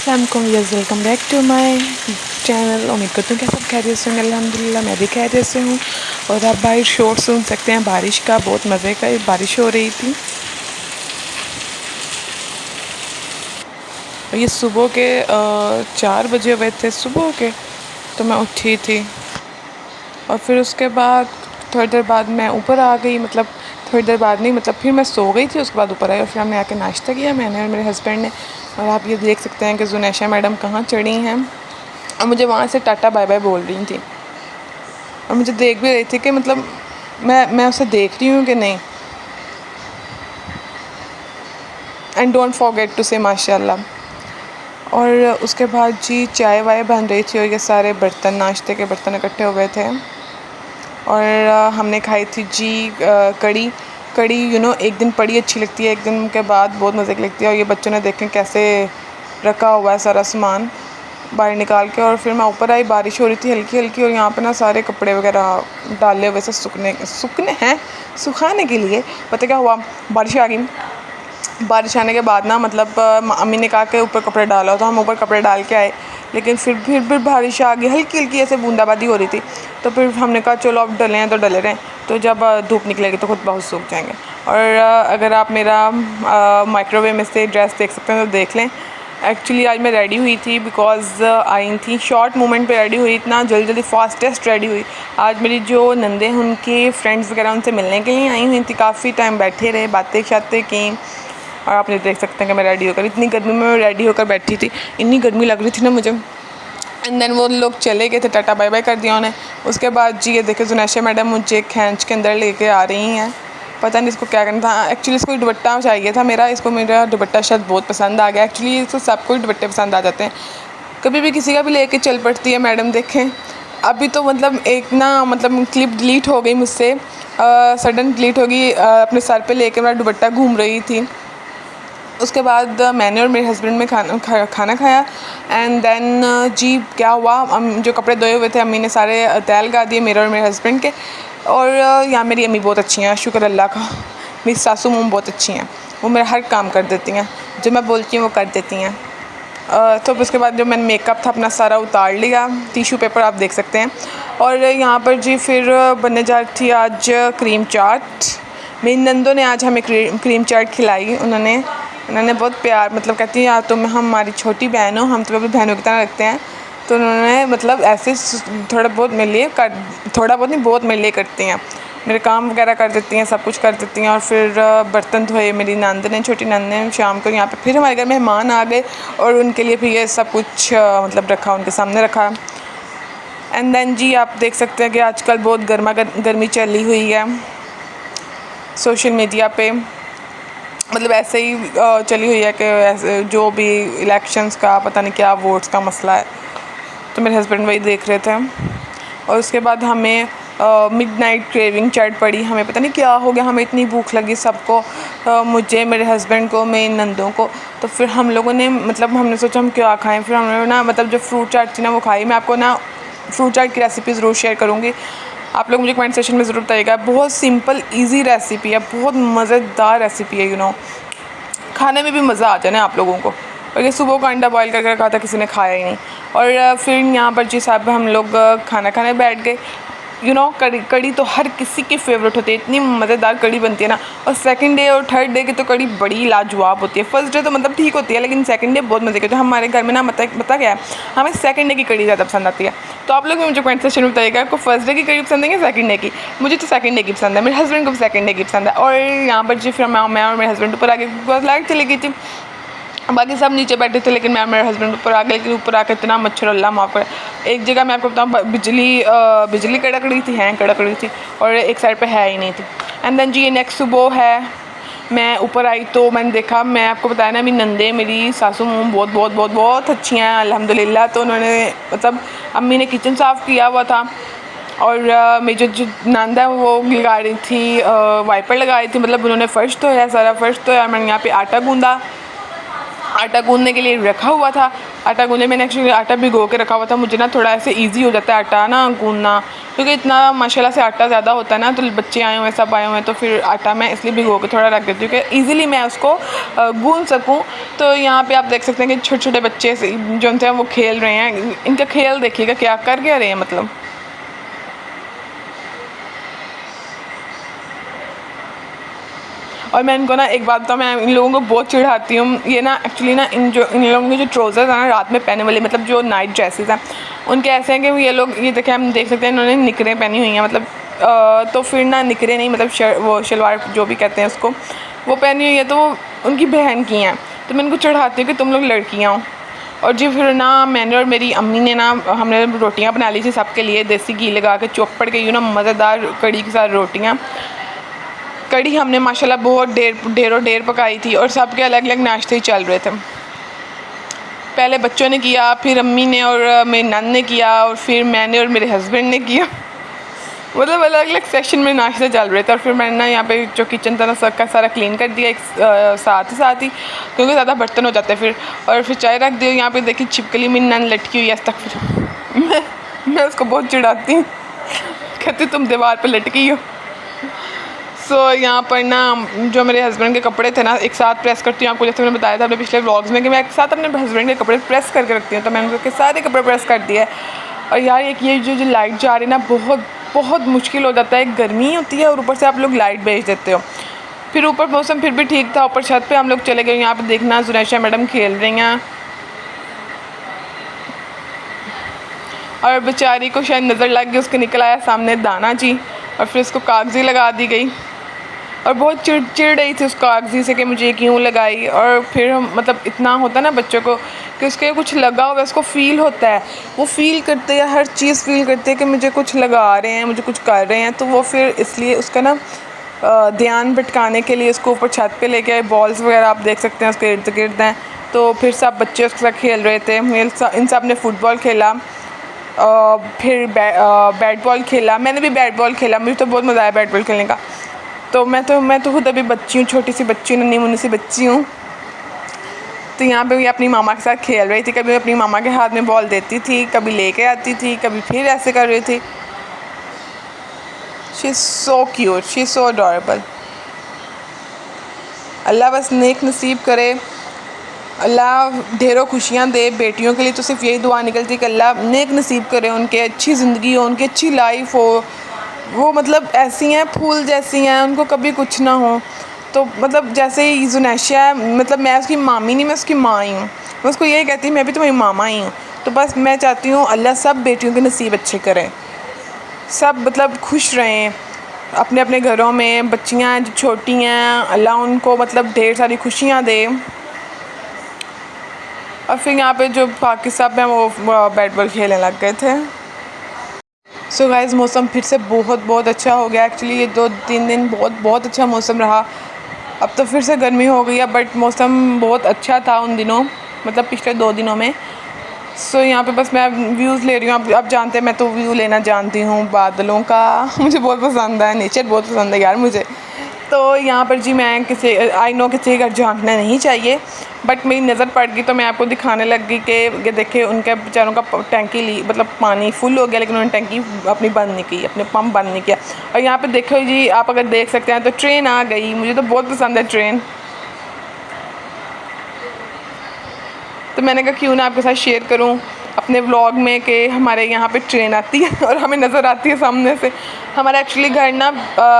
अस्सलामुअलैकुम viewers, welcome back to my channel. उम्मीद करती हूँ कि सब खैरियत से होंगे। अल्हम्दुलिल्लाह मैं भी खैरियत से हूँ। और आप बाहर शोर सुन सकते हैं बारिश का, बहुत मज़े का बारिश हो रही थी। और ये सुबह के 4 बजे हुए थे सुबह के, तो मैं उठी थी। और फिर उसके बाद थोड़ी देर बाद मैं ऊपर आ गई, मतलब थोड़ी देर बाद नहीं, मतलब फिर मैं सो गई थी। उसके बाद ऊपर आई और फिर हमने आके नाश्ता किया, मैंने और मेरे हस्बैंड ने। और आप ये देख सकते हैं कि जुनैशा मैडम कहाँ चढ़ी हैं और मुझे वहाँ से टाटा बाय बाय बोल रही थी। और मुझे देख भी रही थी कि मतलब मैं उसे देख रही हूँ कि नहीं। एंड डोंट फॉरगेट टू से माशाल्लाह। और उसके बाद जी चाय वाय बन रही थी और ये सारे बर्तन, नाश्ते के बर्तन इकट्ठे हो गए थे। और हमने खाई थी जी कड़ी। कड़ी एक दिन बड़ी अच्छी लगती है, एक दिन के बाद बहुत मज़े की लगती है। और ये बच्चों ने देखें कैसे रखा हुआ है सारा सामान बाहर निकाल के। और फिर मैं ऊपर आई, बारिश हो रही थी हल्की हल्की, और यहाँ पे ना सारे कपड़े वगैरह डाले हुए से सुखाने के लिए। पता क्या हुआ, बारिश आ गई। बारिश आने के बाद ना मतलब अम्मी ने कहा कि ऊपर कपड़े डालो, तो हम ऊपर कपड़े डाल के आए। लेकिन फिर बारिश आ गई, हल्की हल्की ऐसे बूंदाबांदी हो रही थी। तो फिर हमने कहा चलो अब डले हैं तो डले रहें, तो जब धूप निकलेगी तो खुद बहुत सूख जाएंगे। और अगर आप मेरा माइक्रोवेव में से ड्रेस देख सकते हैं तो देख लें। एक्चुअली आज मैं रेडी हुई थी बिकॉज़ आई थी शॉर्ट मोमेंट पे रेडी हुई, इतना जल्दी फास्टेस्ट रेडी हुई। आज मेरी जो नंदे हैं उनके फ्रेंड्स वगैरह उनसे मिलने के लिए आई हुई थी। काफ़ी टाइम बैठे रहे, बातें शातें की। और आप ये देख सकते हैं कि मैं रेडी होकर, इतनी गर्मी में मैं रेडी होकर बैठी थी, इतनी गर्मी लग रही थी ना मुझे। एंड देन वो लोग चले गए थे, टाटा बाय बाय कर दिया उन्हें। उसके बाद जी ये देखे जुनैशा मैडम मुझे खींच के अंदर लेके आ रही हैं। पता नहीं इसको क्या करना था। एक्चुअली इसको दुपट्टा चाहिए था मेरा, इसको मेरा दुपट्टा शायद बहुत पसंद आ गया। एक्चुअली इसको सबको ही दुपट्टे पसंद आ जाते हैं, कभी भी किसी का भी लेके चल पड़ती है मैडम। देखें अभी तो मतलब एक ना मतलब क्लिप डिलीट हो गई मुझसे, सडन डिलीट हो गई। अपने सर पे लेके मेरा दुपट्टा घूम रही थी। उसके बाद मैंने और मेरे हस्बैंड में खाना खाया। एंड देन जी क्या हुआ, जो कपड़े धोए हुए थे अम्मी ने सारे तय लगा दिए मेरे और मेरे हस्बैंड के। और यहाँ मेरी अम्मी बहुत अच्छी हैं, शुक्र अल्लाह का। मेरी सासू मम्मी बहुत अच्छी हैं, वो मेरा हर काम कर देती हैं, जो मैं बोलती हूँ वो कर देती हैं। तो उसके बाद जो मैंने मेकअप था अपना सारा उतार लिया, टिशू पेपर आप देख सकते हैं। और यहाँ पर जी फिर बनने जा रही थी आज क्रीम चाट। मेरी नंदों ने आज हमें क्रीम चाट खिलाई। उन्होंने बहुत प्यार, मतलब कहती है यार तुम हमारी छोटी बहन हो, हम तुम्हें अपनी बहनों की तरह रखते हैं। तो उन्होंने मतलब ऐसे थोड़ा बहुत मेरे लिए थोड़ा बहुत नहीं, बहुत मेरे लिए करती हैं। मेरे काम वगैरह कर देती हैं, सब कुछ कर देती हैं। और फिर बर्तन धोए मेरी नंद ने, छोटी नंद ने। शाम को यहाँ पे फिर हमारे घर मेहमान आ गए और उनके लिए फिर ये सब कुछ मतलब रखा, उनके सामने रखा। एंड देन जी आप देख सकते हैं कि आजकल बहुत गर्मी चली हुई है सोशल मीडिया पे। मतलब ऐसे ही चली हुई है कि ऐसे जो भी इलेक्शंस का पता नहीं क्या वोट्स का मसला है। तो मेरे हस्बैंड वही देख रहे थे। और उसके बाद हमें मिडनाइट क्रेविंग चढ़ पड़ी। हमें पता नहीं क्या हो गया, हमें इतनी भूख लगी सबको, मुझे, मेरे हस्बैंड को, मेरी नंदों को। तो फिर हम लोगों ने मतलब हमने सोचा हम क्या खाएं। फिर हमने ना मतलब जो फ्रूट चाट थी ना वो खाई। मैं आपको ना फ्रूट चाट की रेसिपी ज़रूर शेयर करूँगी, आप लोग मुझे कमेंट सेशन में ज़रूर बताइएगा। बहुत सिंपल ईजी रेसिपी है, बहुत मज़ेदार रेसिपी है। खाने में भी मज़ा आ जाए ना आप लोगों को। और ये सुबह का अंडा बॉईल करके रखा था, किसी ने खाया ही नहीं। और फिर यहाँ पर जी साहब हम लोग खाना खाने बैठ गए। कड़ी तो हर किसी की फेवरेट होती है, इतनी मज़ेदार कड़ी बनती है ना। और सेकंड डे और थर्ड डे की तो कड़ी बड़ी लाजवाब होती है। फर्स्ट डे तो मतलब ठीक होती है, लेकिन सेकंड डे बहुत मज़े की। तो हमारे घर में ना पता क्या है, हमें सेकंड डे की कड़ी ज़्यादा पसंद आती है। तो आप लोग भी मुझे कमेंट सेक्शन में बताइएगा आपको फर्स्ट डे की कड़ी पसंद है या सेकंड डे की। मुझे तो सेकंड डे की पसंद है, मेरे हस्बैंड को भी सेकंड डे की पसंद है। और यहाँ पर जी फिर मैं और मेरे हस्बैंड ऊपर आ गए, लाइट चली गई थी, बाकी सब नीचे बैठे थे, लेकिन मैं मेरे हस्बैंड ऊपर आ गए। लेकिन ऊपर आकर इतना मच्छर, अल्लाह माफ़ करे। एक जगह मैं आपको बताऊँ बिजली कड़क रही थी और एक साइड पे है ही नहीं थी। एंड देन जी ये नेक्स्ट सुबह है, मैं ऊपर आई तो मैंने देखा, मैं आपको बताया ना मेरी नंदे, मेरी सासू मम्मी बहुत बहुत बहुत बहुत अच्छी हैं अल्हम्दुलिल्लाह। तो उन्होंने मतलब अम्मी ने किचन साफ़ किया हुआ था। और मेरी जो नंदा है वो लगा रही थी, वाइपर लगा रही थी, मतलब उन्होंने फ़र्श धोया, सारा फ़र्श धोया। मैंने यहाँ पे आटा गूंदा, आटा गूंदने के लिए रखा हुआ था। आटा गूंदने मैंने एक्चुअली आटा भिगो के रखा हुआ था, मुझे ना थोड़ा ऐसे इजी हो जाता है आटा ना गूंदना, क्योंकि इतना माशाल्लाह से आटा ज़्यादा होता है ना, तो बच्चे आए हुए हैं, सब आए हुए हैं, तो फिर आटा मैं इसलिए भिगो के थोड़ा रख देती हूँ कि ईज़िली मैं उसको गूंद सकूँ। तो यहाँ पर आप देख सकते हैं कि छोटे छोटे बच्चे जो हैं वो खेल रहे हैं। इनका खेल देखिएगा क्या कर क्या रहे हैं मतलब। और मैं इनको ना एक बात तो मैं इन लोगों को बहुत चिढ़ाती हूँ। ये ना एक्चुअली ना इन लोगों के जो ट्राउज़र्स हैं ना रात में पहनने वाले, मतलब जो नाइट ड्रेसेस हैं, उनके ऐसे हैं कि ये लोग, ये देखें हम देख सकते हैं इन्होंने निकरें पहनी हुई हैं, मतलब तो फिर ना निकरें नहीं, मतलब वो शलवार जो भी कहते हैं उसको, वो पहनी हुई है, तो वो उनकी बहन की हैं। तो मैं इनको चढ़ाती हूँ कि तुम लोग लड़कियाँ हो। और जी फिर ना मैंने और मेरी अम्मी ने ना, हमने रोटियाँ बना ली थी सबके लिए, देसी घी लगा के चौपड़ के, यूँ ना मज़ेदार कड़ी के साथ रोटियाँ। कड़ी हमने माशाल्लाह बहुत ढेरों ढेर पकाई थी, और सबके अलग अलग नाश्ते ही चल रहे थे। पहले बच्चों ने किया, फिर अम्मी ने और मेरी नन ने किया, और फिर मैंने और मेरे हस्बैंड ने किया। मतलब अलग अलग सेक्शन में नाश्ते चल रहे थे। और फिर मैंने ना यहाँ पे जो किचन था ना सबका सारा क्लीन कर दिया एक साथ ही, क्योंकि ज़्यादा बर्तन हो जाते हैं फिर। और फिर चाय रख दिया। यहाँ पे देखिए छिपकली मेरी नन लटकी हुई है आज तक। फिर मैं उसको बहुत चिढ़ाती हूँ, कहती तुम दीवार पर लटकी हो। सो यहाँ पर ना जो मेरे हस्बैंड के कपड़े थे ना एक साथ प्रेस करती हूँ। आपको जैसे मैंने बताया था अपने पिछले व्लॉग्स में कि मैं एक साथ अपने हस्बैंड के कपड़े प्रेस करके रखती हूँ, तो मैंने उनके सारे कपड़े प्रेस कर दिए। और यार एक ये जो लाइट जा रही है ना, बहुत बहुत मुश्किल हो जाता है। गर्मी होती है और ऊपर से आप लोग लाइट भेज देते हो। फिर ऊपर मौसम फिर भी ठीक था, ऊपर छत पर हम लोग चले गए। यहाँ पर देखना जुनैशा मैडम खेल रही हैं, और बेचारी को शायद नज़र लग गई, उसके निकल आया सामने दाना जी, और फिर उसको कागज़ी लगा दी गई। और बहुत चिढ़ रही थी उस कागज़ी से कि मुझे क्यों लगाई। और फिर हम मतलब इतना होता है ना बच्चों को कि उसके कुछ लगा हुआ है, उसको फ़ील होता है, वो फ़ील करते हैं, हर चीज़ फ़ील करते हैं कि मुझे कुछ लगा रहे हैं, मुझे कुछ कर रहे हैं। तो वो फिर इसलिए उसका ना ध्यान भटकाने के लिए उसको ऊपर छत पे लेके आए। बॉल्स वगैरह आप देख सकते हैं उसके इर्द गिर्द हैं। तो फिर सब बच्चे उसके साथ खेल रहे थे। इन सब ने फुटबॉल खेला, फिर बैट बॉल खेला। मैंने भी बैट बॉल खेला, मुझे तो बहुत मज़ा आया बैट बॉल खेलने का। तो मैं तो खुद अभी बच्ची हूँ, छोटी सी बच्ची, नन्ही मुन्नी सी बच्ची हूँ। तो यहाँ पे भी अपनी मामा के साथ खेल रही थी। कभी अपनी मामा के हाथ में बॉल देती थी, कभी लेके आती थी, कभी फिर ऐसे कर रही थी। She is so cute, she is so adorable. Allah बस नेक नसीब करे, अल्लाह ढेरों खुशियाँ दे बेटियों के लिए। तो सिर्फ यही दुआ निकलती है कि अल्लाह नेक नसीब करे, उनके अच्छी ज़िंदगी हो, उनकी अच्छी लाइफ हो। वो मतलब ऐसी हैं फूल जैसी हैं, उनको कभी कुछ ना हो। तो मतलब जैसे ही जुनैशा है, मतलब मैं उसकी मामी नहीं, मैं उसकी माँ ही हूँ। मैं उसको यही कहती हूँ मैं भी तुम्हारी मामा ही हूँ। तो बस मैं चाहती हूँ अल्लाह सब बेटियों के नसीब अच्छे करें, सब मतलब खुश रहें अपने अपने घरों में। बच्चियाँ जो छोटी हैं अल्लाह उनको मतलब ढेर सारी खुशियाँ दे। और फिर यहाँ पे जो बाकी सब हैं वो बैट बॉल खेलने लग गए थे। सो गाइस मौसम फिर से बहुत अच्छा हो गया। एक्चुअली ये 2-3 दिन बहुत अच्छा मौसम रहा। अब तो फिर से गर्मी हो गई है, बट मौसम बहुत अच्छा था उन दिनों, मतलब पिछले 2 दिनों में। सो यहाँ पे बस मैं व्यूज़ ले रही हूँ। अब जानते हैं मैं तो व्यू लेना जानती हूँ बादलों का। मुझे बहुत पसंद है, नेचर बहुत पसंद है यार मुझे। तो यहाँ पर जी मैं आई नो किसी के घर झांकना नहीं चाहिए, बट मेरी नज़र पड़ गई तो मैं आपको दिखाने लग गई कि ये देखे उनके बेचारों का टैंकी मतलब पानी फुल हो गया, लेकिन उन्होंने टैंकी अपनी बंद नहीं की, अपने पंप बंद नहीं किया। और यहाँ पे देखो जी, आप अगर देख सकते हैं तो ट्रेन आ गई। मुझे तो बहुत पसंद है ट्रेन, तो मैंने कहा क्यों ना आपके साथ शेयर करूं अपने व्लॉग में कि हमारे यहाँ पे ट्रेन आती है और हमें नज़र आती है सामने से। हमारा एक्चुअली घर ना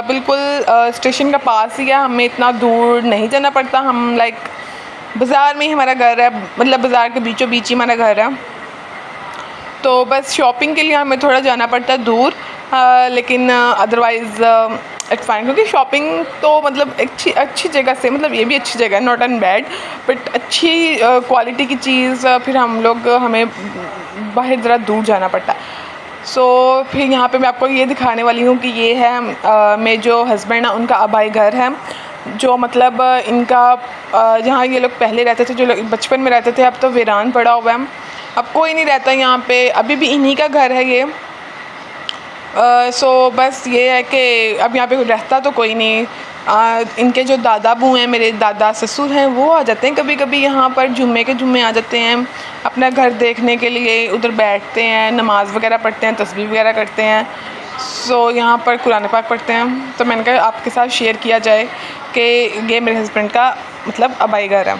बिल्कुल स्टेशन का पास ही है, हमें इतना दूर नहीं जाना पड़ता। हम लाइक बाज़ार में ही हमारा घर है, मतलब बाज़ार के बीचों बीच ही हमारा घर है। तो बस शॉपिंग के लिए हमें थोड़ा जाना पड़ता है दूर, लेकिन अदरवाइज़ इट्स फाइन, क्योंकि शॉपिंग तो मतलब अच्छी जगह से, मतलब ये भी अच्छी जगह है, नॉट एंड बैड, बट अच्छी क्वालिटी की चीज़ फिर हमें बाहर ज़रा दूर जाना पड़ता है। सो फिर यहाँ पे मैं आपको ये दिखाने वाली हूँ कि ये है मेरे जो हस्बैंड है उनका आबाई घर है, जो मतलब इनका जहाँ ये लोग पहले रहते थे, जो लोग बचपन में रहते थे, अब तो वीरान पड़ा हुआ है, अब कोई नहीं रहता यहाँ पे, अभी भी इन्हीं का घर है ये। सो बस ये है कि अब यहाँ पे रहता तो कोई नहीं, इनके जो दादा बू हैं, मेरे दादा ससुर हैं, वो आ जाते हैं कभी कभी यहाँ पर, जुम्मे के जुम्मे आ जाते हैं अपना घर देखने के लिए, उधर बैठते हैं, नमाज़ वगैरह पढ़ते हैं, तस्बीह वगैरह करते हैं। सो यहाँ पर कुरान पाक पढ़ते हैं। तो मैंने कहा आपके साथ शेयर किया जाए कि ये मेरे हस्बैंड का मतलब आबाई घर है,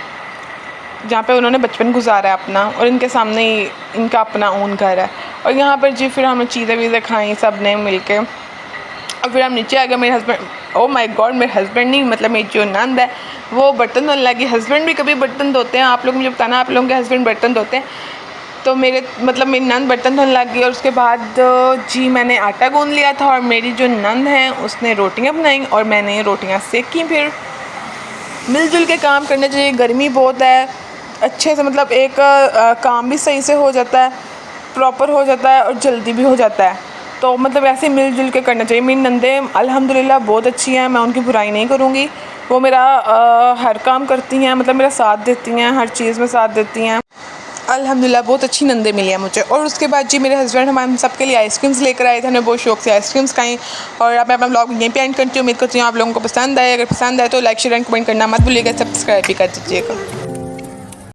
जहाँ पे उन्होंने बचपन गुजारा है अपना, और इनके सामने ही इनका अपना ओन घर है। और यहाँ पर जी फिर हमने चीज़ें वीज़ें खाई सब ने मिल के, और फिर हम नीचे आ गए। मेरे हस्बैंड, ओ माय गॉड, मेरे हस्बैंड नहीं मतलब मेरी जो नंद है वो बर्तन धोने लगी। हस्बैंड भी कभी बर्तन धोते हैं, आप लोग मुझे बताना आप लोगों के हस्बैंड बर्तन धोते हैं। तो मेरे मतलब मेरी नंद बर्तन धोने लग गई, और उसके बाद जी मैंने आटा गूंद लिया था, और मेरी जो नंद है उसने रोटियां बनाई और मैंने रोटियां सेकी। फिर मिलजुल के काम करना चाहिए, गर्मी बहुत है, अच्छे से मतलब एक काम भी सही से हो जाता है, प्रॉपर हो जाता है और जल्दी भी हो जाता है। तो मतलब ऐसे मिलजुल के करना चाहिए। मेरी नंदें अल्हम्दुलिल्लाह बहुत अच्छी हैं, मैं उनकी बुराई नहीं करूँगी। वो मेरा हर काम करती हैं, मतलब मेरा साथ देती हैं, हर चीज़ में साथ देती हैं। अल्हम्दुलिल्लाह बहुत अच्छी नंदें मिली हैं मुझे। और उसके बाद जी मेरे हस्बैंड हमारे सबके लिए आइसक्रीम्स लेकर आए थे, हमने बहुत शौक से आइसक्रीम्स खाई। और अब मैं अपना ब्लॉग यहीं पे एंड करती हूँ। उम्मीद करती हूँ आप लोगों को पसंद आए। अगर पसंद आए तो लाइक शेयर एंड कमेंट करना मत भूलिएगा, सब्सक्राइब भी कर दीजिएगा।